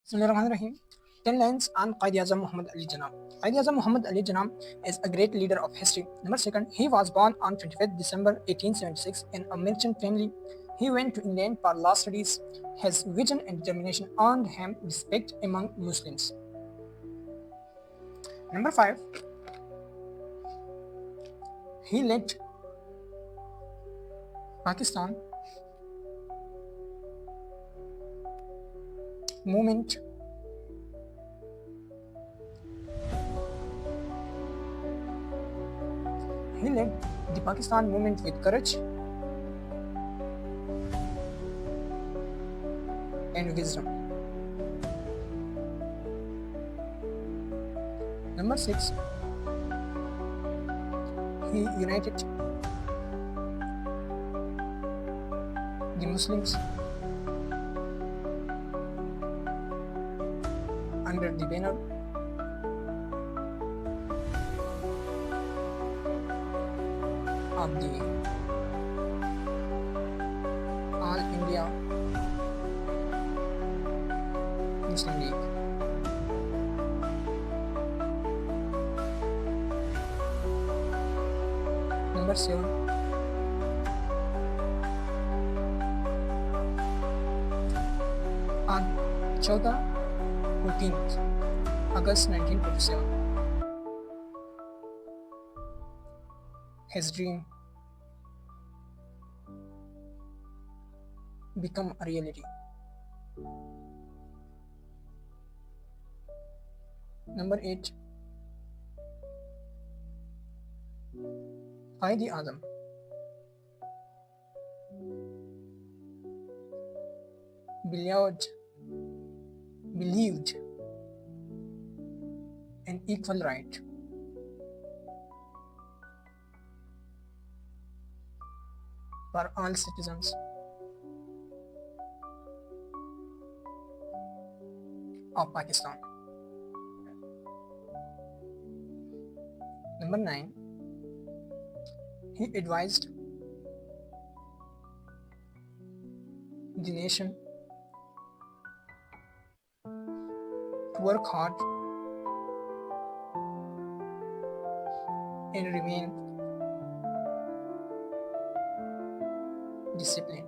Bismillahirrahmanirrahim. 10 lines on Quaid-e-azam Muhammad Ali Jinnah. Quaid-e-azam Muhammad Ali Jinnah is a great leader of history. Number second, he was born on 25th December 1876 in a merchant family. He went to England for law studies. His vision and determination earned him respect among Muslims. Number 5, he led Pakistan movement. He led the Pakistan movement with courage and wisdom. Number 6, he united the Muslims under the banner of the All India Muslim League. Number 7, on 14th August 1947, his dream become a reality. Number 8, quaid-e-azam. Believed in equal right for all citizens of Pakistan. Number 9, he advised the nation to work hard and remain disciplined.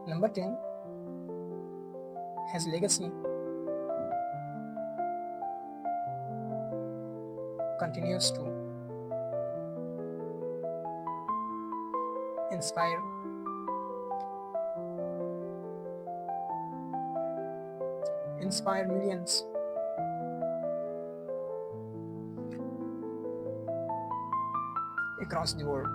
Number 10, his legacy continues to inspire millions across the world.